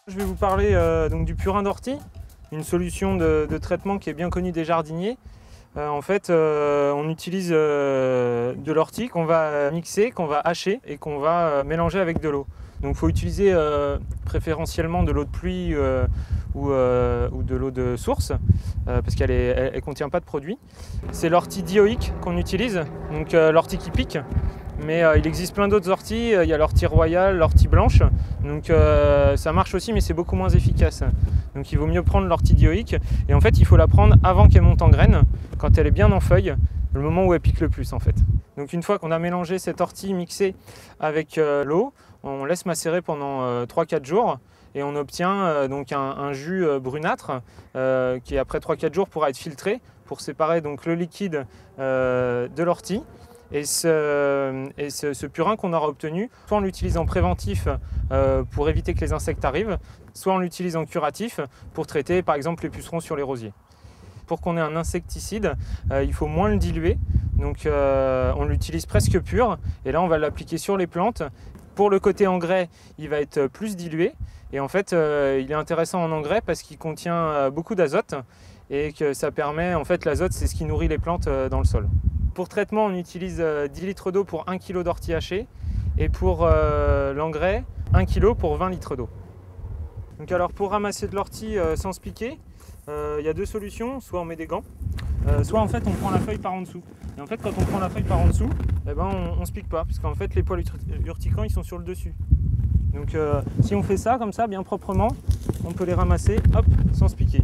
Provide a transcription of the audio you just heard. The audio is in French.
Je vais vous parler donc du purin d'ortie, une solution de traitement qui est bien connue des jardiniers. En fait, on utilise de l'ortie qu'on va mixer, qu'on va hacher et qu'on va mélanger avec de l'eau. Donc il faut utiliser préférentiellement de l'eau de pluie ou de l'eau de source parce qu'elle ne contient pas de produit. C'est l'ortie dioïque qu'on utilise, donc l'ortie qui pique. Mais il existe plein d'autres orties, il y a l'ortie royale, l'ortie blanche, donc ça marche aussi mais c'est beaucoup moins efficace. Donc il vaut mieux prendre l'ortie dioïque et en fait il faut la prendre avant qu'elle monte en graines, quand elle est bien en feuille, le moment où elle pique le plus en fait. Donc une fois qu'on a mélangé cette ortie mixée avec l'eau, on laisse macérer pendant 3-4 jours et on obtient donc un jus brunâtre qui après 3-4 jours pourra être filtré pour séparer donc le liquide de l'ortie. Et ce purin qu'on aura obtenu, soit on l'utilise en préventif pour éviter que les insectes arrivent, soit on l'utilise en curatif pour traiter par exemple les pucerons sur les rosiers. Pour qu'on ait un insecticide, il faut moins le diluer, donc on l'utilise presque pur, et là on va l'appliquer sur les plantes. Pour le côté engrais, il va être plus dilué, et en fait il est intéressant en engrais parce qu'il contient beaucoup d'azote, et que ça permet, en fait l'azote c'est ce qui nourrit les plantes dans le sol. Pour traitement, on utilise 10 litres d'eau pour 1 kg d'ortie hachée et pour l'engrais, 1 kg pour 20 litres d'eau. Donc alors pour ramasser de l'ortie sans se piquer, il y a deux solutions, soit on met des gants, soit en fait on prend la feuille par en dessous. Et en fait quand on prend la feuille par en dessous, eh ben, on ne se pique pas, parce qu'en fait les poils urticants ils sont sur le dessus. Donc si on fait ça comme ça, bien proprement, on peut les ramasser hop, sans se piquer.